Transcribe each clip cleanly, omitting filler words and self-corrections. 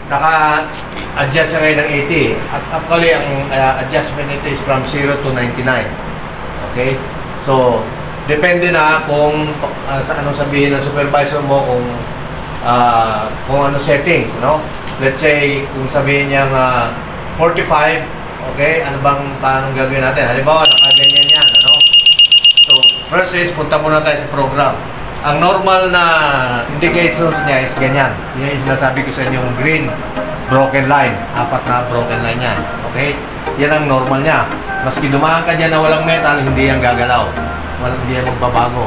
naka-adjust siya ngayon ng 80. At actually, ang adjustment nito is from 0 to 99. Okay? So, depende na kung sa anong sabihin ng supervisor mo kung ano settings, no? Let's say, kung sabihin niyang 45, okay? Paano gagawin natin? Halimbawa, nakaganyan yan, ano? So, first is, punta muna tayo sa program. Ang normal na indicator niya is ganyan. Yan yung sinasabi ko sa inyo, yung green broken line. 4 na broken line yan. Okay? Yan ang normal niya. Maski dumaan ka dyan na walang metal, hindi yan gagalaw. Hindi yan magbabago.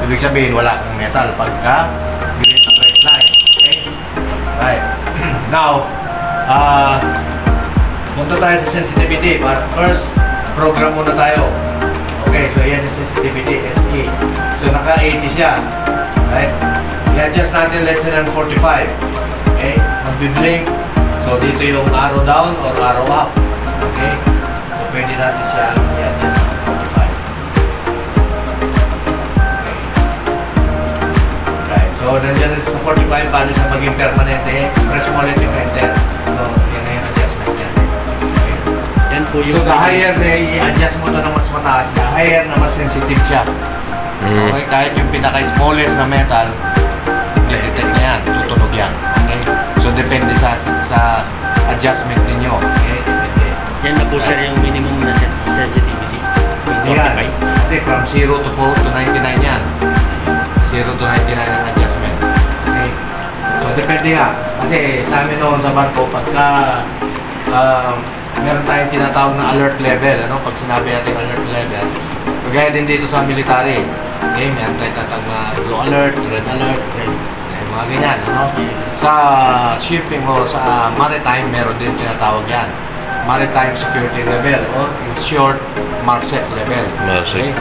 Ibig sabihin, wala kang metal pagka green straight line. Okay? Right. Now, punta tayo sa sensitivity. But first, program muna tayo. Okay, so yan yung sensitivity, SE. So naka-80 siya. Right? I-adjust natin, let's say, ng 45. Okay? Magbi-blink. So dito yung arrow down or arrow up. Okay? So pwede natin siya i-adjust ng 45. Okay. Right. So nandiyan na sa 45, paano siya maging permanente? Press mo ulit yung enter. So yan na yung adjustment niya. Okay. Yan po yung... So the higher na i-adjust mo ito ng mas mataas, the higher na mas sensitive siya. Okay, kahit yung pinaka-smallest na metal, detect na yan, tutunog yan. Okay? So depende sa adjustment ninyo. Okay? Depende. Yan na po sir yung minimum na sensitivity. Yan. Kasi from 0 to 99 yan. 0 to 99 ang adjustment. Okay? So depende nga. Kasi sa amin noon sa barko, pagka meron tayong tinatawag na alert level. Ano? Pag sinabi natin alert level, kagaya din dito sa military. Okay, meron tayong tinatawag na blue alert, red alert, mga ganyan. Ano? Sa shipping o sa maritime, meron din tinatawag yan. Maritime security level or in short, MARSEC level. Okay?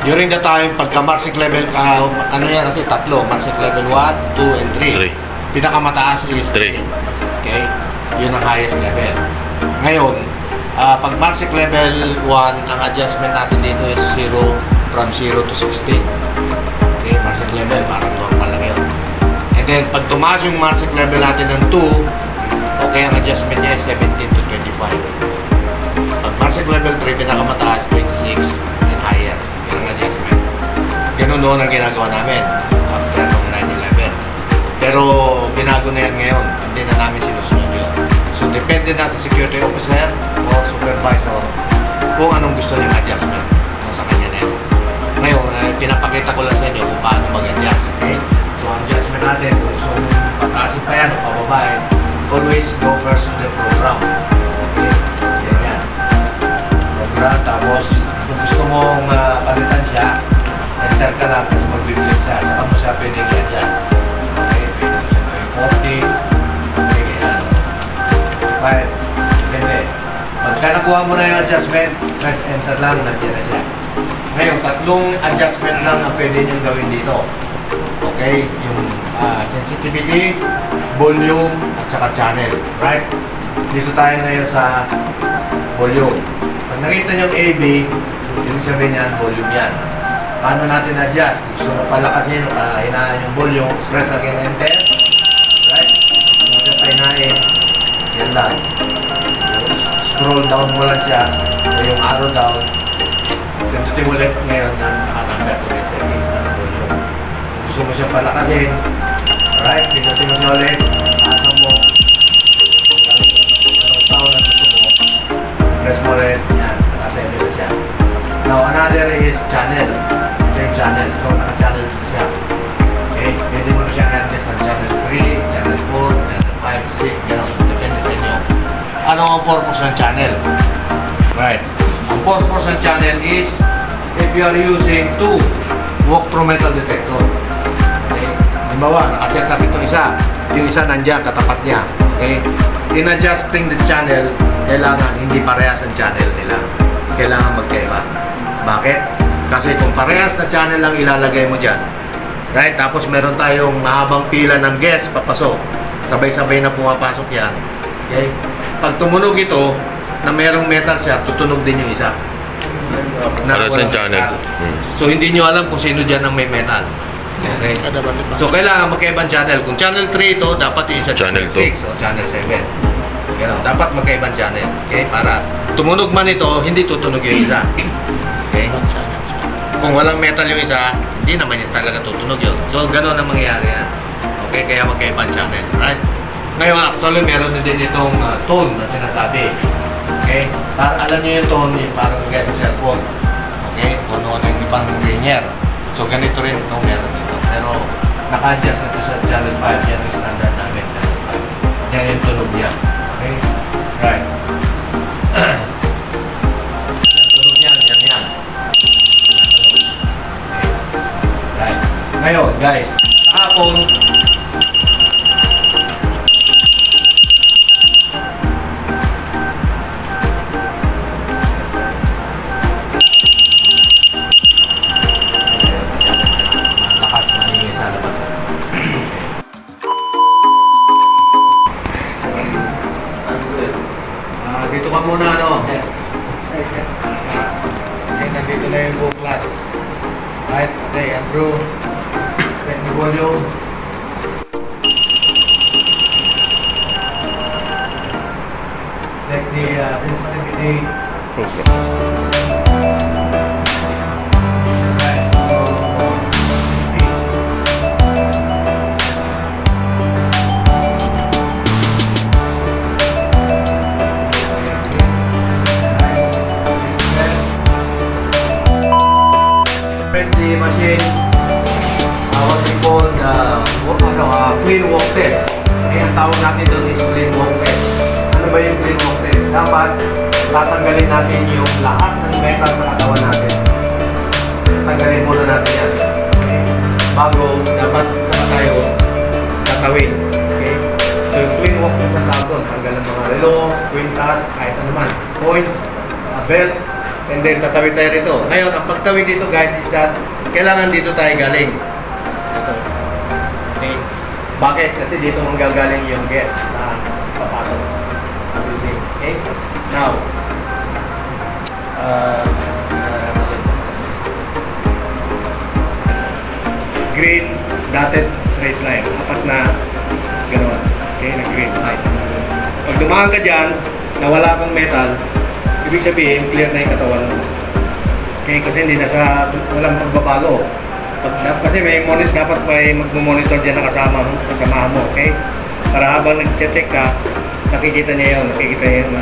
During the time, pagka MARSEC level, ano yan kasi tatlo, MARSEC level 1, 2, and 3. Pinakamataas is 3. Okay? Yun ang highest level. Ngayon, pag MARSEC level 1, ang adjustment natin dito is from 0 to 16. Okay, MARSEC level, parang normal lang yun. And then, pag tumaas yung MARSEC level natin ng 2, okay, ang adjustment niya is 17 to 25. Pag MARSEC level 3, pinakamataas, 26 and higher. Yun ang adjustment. Ganun doon ang ginagawa namin after ng 9/11. Pero, binago na yan ngayon. Hindi na namin sinusunod yun. So, depende na sa security officer o supervisor kung anong gusto niyang adjustment. Nasa kanya na yun. Ngayon, pinapakita ko lang sa inyo kung paano mag-adjust. Okay? So, ang adjustment natin, kung gusto mong pataasin pa yan o pababain, always go first to the program. Okay? Yan. Program, tapos kung gusto mong palitan siya, enter ka lang kasi mag-click siya. Saka mo siya pwedeng i-adjust. Okay? Pwede mo siya gawin 40. Okay, ganyan. 5. Depende. Pagka nakuha mo na yung adjustment, press enter lang, nandiyan na siya. Ngayon, tatlong adjustment lang ang pwede nyo gawin dito. Okay? Yung sensitivity, volume, at saka channel. Right? Dito tayo ngayon sa volume. Pag nakita nyo yung AB, yung sabihin niyan, volume yan. Paano natin adjust? Gusto mo palakasin, hinaan yung volume, press again, enter. Right? Gusto mo pahinain, yan lang. Scroll down mo lang siya, o yung arrow down. Pindutin mo ulit ngayon na naka-number to get settings na volume. Gusto mo siya palakasin, alright, pindutin mo siya ulit, taasan mo, anong sound na gusto mo, press mo ulit, yan, naka-send na siya. Now, another is channel. Okay, channel. So, naka-channel siya. Okay, pwede mo na siya i-adjust ng channel 3, channel 4, channel 5, 6, gano'n. Depende sa inyo. Ano ang purpose ng channel? Right. Ang purpose ng channel is if you are using two walk-through metal detector. Okay? Halimbawa, nakaset up itong isa. Yung isa nandiyan, katapat niya. Okay? In adjusting the channel, kailangan hindi parehas ang channel nila. Kailangan magkaiba. Bakit? Kasi kung parehas na channel lang ilalagay mo dyan, right? Tapos meron tayong mahabang pila ng gas papasok. Sabay-sabay na pumapasok yan. Okay? Pag tumunog ito, na merong metal siya, tutunog din yung isa. Para sa channel. So hindi nyo alam kung sino dyan ang may metal. Okay. So, kailangan magkaibang channel. Kung channel 3 ito, dapat yung isa channel Channel 6 o channel 7. Ganun. Dapat magkaibang channel. Okay? Para tumunog man ito, hindi tutunog yung isa. Okay? Kung walang metal yung isa, hindi naman yung talaga tutunog yun. So, ganun ang mangyayari yan. Okay? Kaya magkaibang channel. Right? Ngayon, actually, meron din itong tone na sinasabi. Okay? Para alam nyo yung tone, yung parang kaya sa cellphone. Okay? Kung ano yung ibang linear. So, ganito rin itong meron dito. Pero, naka-adjust na ito sa channel 5. Yan yung standard namin. Channel 5. Yan yung tunog niya. Okay? Right. Yan, tunog yan. Yan, yan. Okay. Right. Ngayon, guys. Kahapon, lakas maningin sa labas. Dito ka muna, ano? Kasi nandito na yung buong class. Right? Okay, Andrew. Check the volume. Check the sensitivity. Right. The machine, what we call clean walk test. Ang tawag natin doon is clean walk test. Ano ba yung clean walk test? Dapat tatanggalin natin yung lahat ng metal sa katawan natin. Tanggalin muna natin yan. Okay? Bago, dapat saka tayo tatawid. Okay? So yung clean walk test ang tawag doon. Tanggal ng mga relo, quintas, kahit ano man. Coins, belt, and then tatawid tayo rito. Ngayon, ang pagtawid dito guys is that kailangan dito tayo galing. Ito. Okay. Bakit? Kasi dito ang gagaling yung guest na papasok sa building. Okay? Now, green dotted straight line. Apat na gano'n. Okay? Na green line. Pag dumaan ka dyan, na wala kang metal, ibig sabihin, clear na yung katawan mo. Okay, kasi hindi na sa walang pagbabago. Kasi may monitor, dapat may magmo-monitor dyan na kasamahan mo, okay? Para habang nag-check ka, nakikita niya yun, nakikita niya yung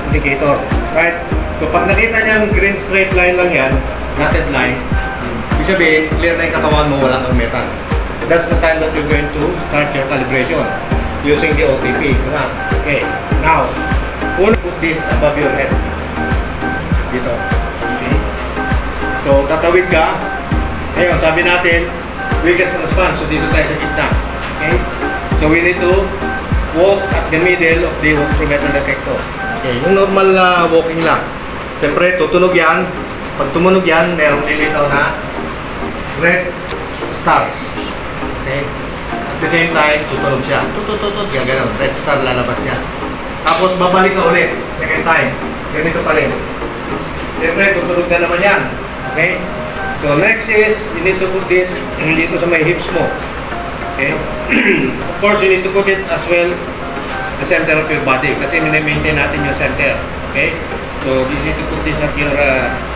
indicator, right? So pag nakita niya yung green straight line lang yan, dotted line, ibig sabihin, clear na yung katawan mo, walang kang metal. That's the time that you're going to start your calibration using the OTP. Okay, now, put this above your head. Dito. Okay. So, tatawid ka. Ngayon, sabi natin, weakest response. So, dito tayo sa gitna. Okay. So, we need to walk at the middle of the walk-through metal detector. Okay. Yung normal walking lang. Siyempre, tutunog yan. Pag tumunog yan, merong lilitaw na red stars. Okay. At the same time, tutunog siya. Tutututut. Yan, ganun. Red star lalabas yan. Tapos babalik ka ulit, second time. Ganito pa rin. Siyempre, tutunog na naman yan. Okay? So next is, you need to put this dito sa may hips mo. Okay? Of course, you need to put it as well the center of your body kasi mini-maintain natin yung center. Okay? So you need to put this at your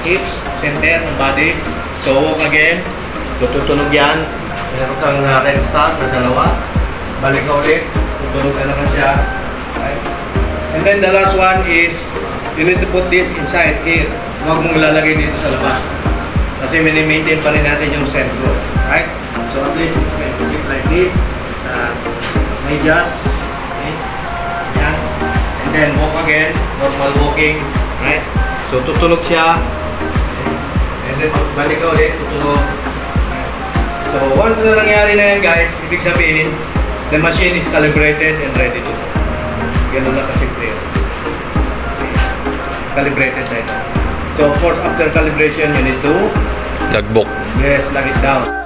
hips, center, body. So walk again. So tutunog yan. Meron kang red star na dalawa. Balik ka ulit. Tutunog na naman siya. Okay? And then the last one is, you need to put this inside here. Huwag mong lalagay dito sa labas. Kasi mini-maintain pa rin natin yung sentro. Right? So at least, you can put it like this. Medyas. Okay? Yan. And then walk again. Normal walking. Right? So tutunog siya. And then balik ka ulit. Tutunog. So once na nangyari na yan guys, ibig sabihin, the machine is calibrated and ready to go. Ganun lang kasimple yun. Calibrated na ito. So of course, after calibration, you need to Logbook. yes, log it down.